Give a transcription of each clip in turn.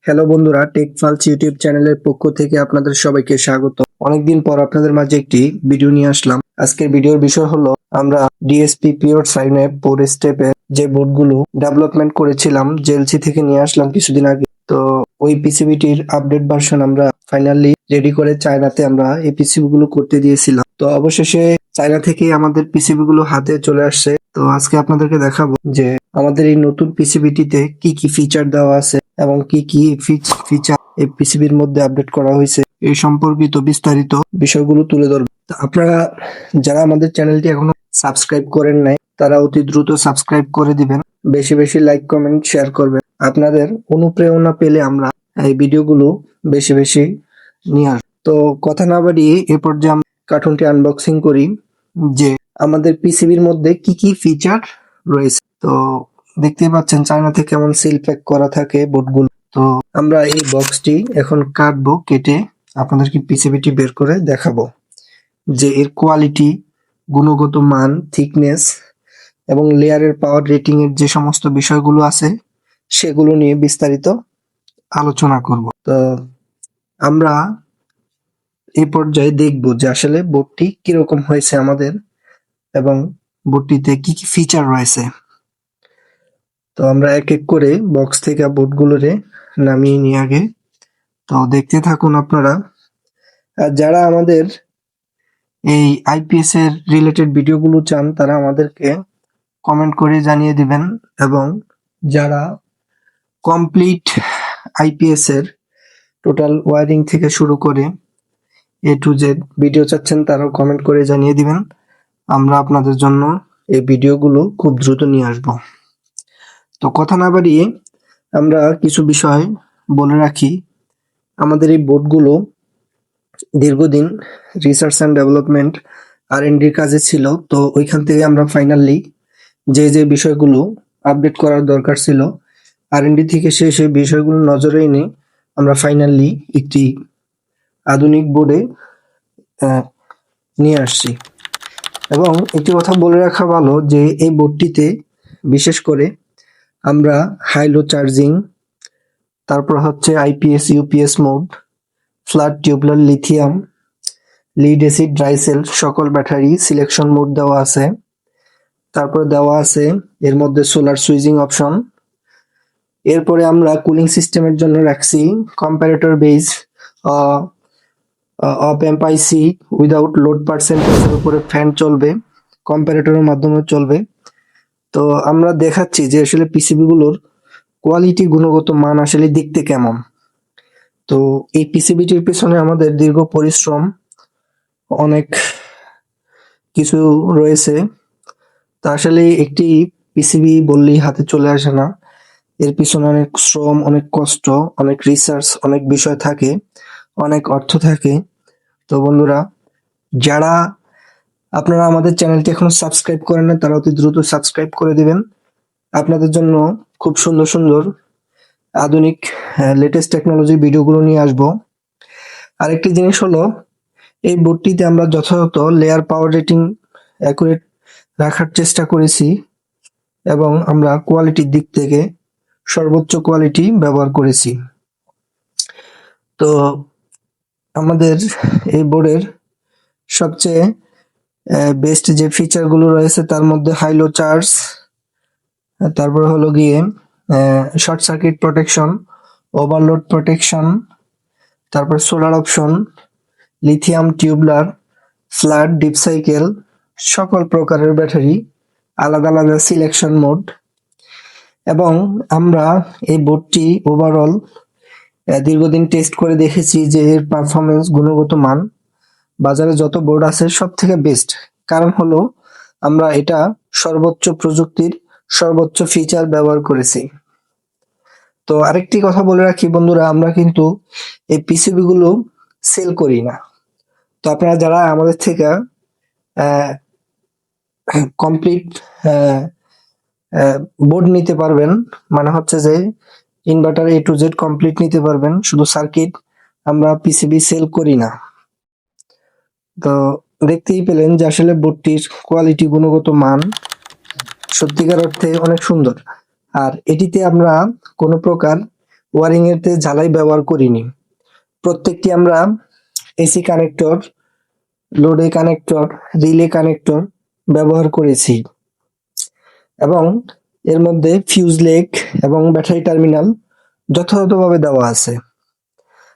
Hello বন্ধুরা, take ফালস YouTube চ্যানেলের পক্ষ থেকে আপনাদের সবাইকে স্বাগত। অনেকদিন পর আপনাদের মাঝে একটি ভিডিও নিয়ে আসলাম। আজকের ভিডিওর বিষয় হলো আমরা ডিএসপি পিওর সাইনে 4 স্টেপের যে বোর্ডগুলো ডেভেলপমেন্ট করেছিলাম জেএলসি থেকে নিয়ে আসলাম কিছুদিন আগে। তো ওই পিসিবিটির আপডেট ভার্সন আমরা ফাইনালি রেডি করে চায়নাতে আমরা এই পিসিবি গুলো করতে দিয়েছিলাম। তো অবশেষে চায়না থেকে আমাদের পিসিবি গুলো হাতে চলে আসছে। তো আজকে আপনাদেরকে দেখাবো যে আমাদের এই নতুন পিসিবিটিতে কি কি ফিচার দেওয়া আছে এবং কি কি ফিচার এই পিসিবির মধ্যে আপডেট করা হয়েছে এই সম্পর্কিত বিস্তারিত বিষয়গুলো তুলে ধরবো। তো আপনারা যারা আমাদের চ্যানেলটি এখনো সাবস্ক্রাইব করেন নাই তারা অতি দ্রুত সাবস্ক্রাইব করে দিবেন, বেশি বেশি লাইক কমেন্ট শেয়ার করবেন। আপনাদের অনুপ্রেরণা পেলে আমরা এই ভিডিওগুলো বেশি বেশি নিয়ে আসবো। তো কথা না বাড়িয়ে এ পর্যায়ে আমরা কার্টুনটি আনবক্সিং করি যে আমাদের পিসিবির মধ্যে কি কি ফিচার রয়েছে। তো দেখতেই পাচ্ছেন চায়না থেকে কেমন সিল প্যাক করা থাকে বোর্ডগুলো। তো আমরা এই বক্সটি এখন কাটবো, কেটে আপনাদেরকে পিসিবিটি বের করে দেখাবো যে এর কোয়ালিটি, গুণগত মান, থিকনেস এবং লেয়ারের পাওয়ার রেটিং এর যে সমস্ত বিষয়গুলো আছে সেগুলো নিয়ে বিস্তারিত আলোচনা করব। তো আমরা এই পর্যায়ে দেখব যে আসলে বোর্ডটি কিরকম হয়েছে আমাদের এবং বোর্ডটিতে কি কি ফিচার রয়েছে। তো আমরা এক এক করে বক্স থেকে বোর্ডগুলোরে নামিয়ে নিয়ে আগে। তো দেখতে থাকুন আপনারা। আর যারা আমাদের এই আইপিএস এর রিলেটেড ভিডিওগুলো চান তারা আমাদেরকে কমেন্ট করে জানিয়ে দিবেন, এবং যারা কমপ্লিট আইপিএস এর টোটাল ওয়ারিং থেকে শুরু করে এ টু জেড ভিডিও চাচ্ছেন তারাও কমেন্ট করে জানিয়ে দিবেন। আমরা আপনাদের জন্য এই ভিডিওগুলো খুব দ্রুত নিয়ে আসব। তো কথা না বাড়িয়ে আমরা কিছু বিষয় বলে রাখি। আমাদের এই বোর্ডগুলো দীর্ঘদিন রিসার্চ অ্যান্ড ডেভেলপমেন্ট আর&ডির কাজে ছিল। তো ওইখান থেকে আমরা ফাইনালি যে বিষয়গুলো আপডেট করার দরকার ছিল আর&ডি থেকে সেই বিষয়গুলো নজরে এনে আমরা ফাইনালি একটি আধুনিক বোর্ডে নিয়ে আসছি। এবং একটি কথা বলে রাখা ভালো যে এই বোর্ডটিতে বিশেষ করে আমরা হাই লো চার্জিং, তারপর হচ্ছে IPS UPS mode, flat tubular lithium, lead acid dry sell সকল ব্যাটারি সিলেকশন মোড দেওয়া আছে। তারপর দেওয়া আছে এর মধ্যে সোলার সুইচিং অপশন। এরপরে আমরা কুলিং সিস্টেমের জন্য রাখছি কম্পারেটর বেস অপ এম্প আইসি উইদাউট লোড পার্সেন্টেজের উপরে ফ্যান চলবে, কম্পারেটরের মাধ্যমে চলবে। তো আমরা দেখাচ্ছি যে আসলে পিসিবি গুলোর কোয়ালিটি, গুণগত মান আসলে দেখতে কেমন। তো এই পিসিবিটির পেছনে আমাদের দীর্ঘ পরিশ্রম, অনেক কিছু রয়েছে। তা আসলে একটি পিসিবি বললেই হাতে চলে আসে না, এর পিছনে অনেক শ্রম, অনেক কষ্ট, অনেক রিসার্চ, অনেক বিষয় থাকে, অনেক অর্থ থাকে। তো বন্ধুরা, যারা আপনারা আমাদের চ্যানেলটি এখনো সাবস্ক্রাইব করেন না তারা অতি দ্রুত সাবস্ক্রাইব করে দিবেন। আপনাদের জন্য খুব সুন্দর সুন্দর আধুনিক লেটেস্ট টেকনোলজি ভিডিওগুলো নিয়ে আসবো। আরেকটি জিনিস হলো এই বোর্ডটিতে আমরা যথাযথ লেয়ার পাওয়ার রেটিং অ্যাকুরেট রাখার চেষ্টা করেছি, এবং আমরা কোয়ালিটির দিক থেকে সর্বোচ্চ কোয়ালিটি ব্যবহার করেছি। তো আমাদের এই বোর্ডের সবচেয়ে বেস্ট যে ফিচারগুলো রয়েছে তার মধ্যে হাই লো চার্জ, তারপর হলো গিয়ে short circuit protection, overload protection, তারপর solar option, lithium tubular, flat deep cycle, সকল প্রকারের ব্যাটারি, আলাদা আলাদা সিলেকশন মোড। এবং আমরা এই বোর্ডটি ওভারঅল দীর্ঘদিন টেস্ট করে দেখেছি যে এর পারফরমেন্স, গুণগত মান বাজারে যত বোর্ড আছে সব থেকে বেস্ট। কারণ হলো আমরা এটা সর্বোচ্চ প্রযুক্তির সর্বোচ্চ ফিচার ব্যবহার করেছি। তো আরেকটি কথা বলে রাখি বন্ধুরা, আমরা কিন্তু এই পিসিবি গুলো সেল করি না। তো আপনারা যারা আমাদের থেকে কমপ্লিট বোর্ড নিতে পারবেন, মানে হচ্ছে যে inverter A to Z complete নিতে পারবেন, শুধু সার্কিট, আমরা পিসিবি সেল করি না। তো দেখতেই পেলেন যে আসলে বোর্ডটির কোয়ালিটি, গুণগত মান সত্যিকার অর্থে অনেক সুন্দর। আর এটিতে আমরা কোনো প্রকার ওয়ারিং এতে ঝালাই ব্যবহার করিনি। প্রত্যেকটি আমরা এসি কানেক্টর, লোডে কানেক্টর, রিলে কানেক্টর ব্যবহার করেছি এবং এর মধ্যে ফিউজ লেগ এবং ব্যাটারি টার্মিনাল যথাযথভাবে দেওয়া আছে।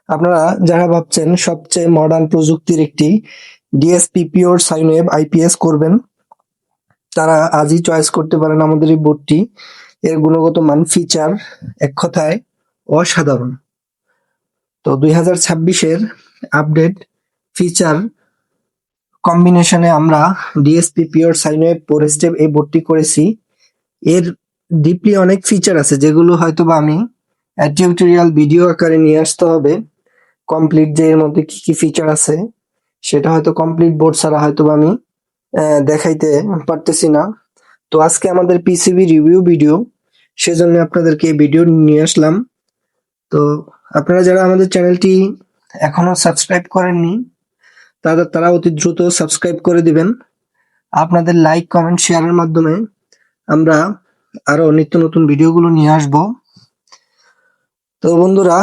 আপনারা যারা ভাবছেন সবচেয়ে মডার্ন প্রযুক্তির একটি DSP pure sine wave IPS করবেন, তারা আজই চয়েস করতে পারেন আমাদের এই বোর্ডটি। এর গুণগত মান, ফিচার এক কথায় অসাধারণ। তো 2026-এর আপডেট ফিচার কম্বিনেশনে আমরা DSP pure sine wave 4 step এই বোর্ডটি করেছি। এর ডিপলি অনেক ফিচার আছে যেগুলো হয়তো বা আমি টিউটোরিয়াল ভিডিও আকারে নিয়ে আসতে হবে। কমপ্লিট যে এর মধ্যে কি কি ফিচার আছে সেটা হয়তো কমপ্লিট বোর্ড ছাড়া হয়তো বা আমি দেখাইতে পারতেছি না। তো আজকে আমাদের পিসিবি রিভিউ ভিডিও, সেজন্য আপনাদেরকে ভিডিও নিয়ে আসলাম। তো আপনারা যারা আমাদের চ্যানেলটি এখনো সাবস্ক্রাইব করেননি তারা অতি দ্রুত সাবস্ক্রাইব করে দিবেন। আপনাদের লাইক, কমেন্ট, শেয়ারের মাধ্যমে আমরা আরো নিত্য নতুন ভিডিওগুলো নিয়ে আসব। তো বন্ধুরা,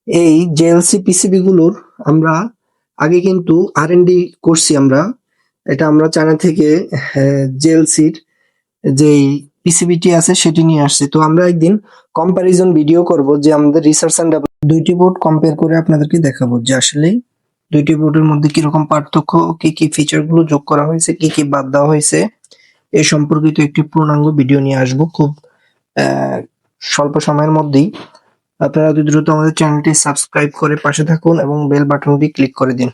এই জেএলসি পিসিবি গুলোর আমরা আগে কিন্তু আর&ডি করছি। এটা আমরা চায়না থেকে জেএলসির যেই পিসিবিটি আছে সেটি নিয়ে আসছি। তো আমরা একদিন কম্প্যারিজন ভিডিও করব যে আমাদের রিসার্চ এন্ড দুইটি বোর্ড কম্পেয়ার করে আপনাদেরকে দেখাবো যে আসলে দুইটি বোর্ডের মধ্যে কিরকম পার্থক্য, কি কি ফিচার গুলো যোগ করা হয়েছে, কি কি বাদ দেওয়া হয়েছে, এই সম্পর্কিত একটি পূর্ণাঙ্গ ভিডিও নিয়ে আসবো খুব স্বল্প সময়ের মধ্যেই। আপনারা অতি দ্রুত আমাদের চ্যানেলটি সাবস্ক্রাইব করে পাশে থাকুন এবং বেল বাটনটি ক্লিক করে দিন।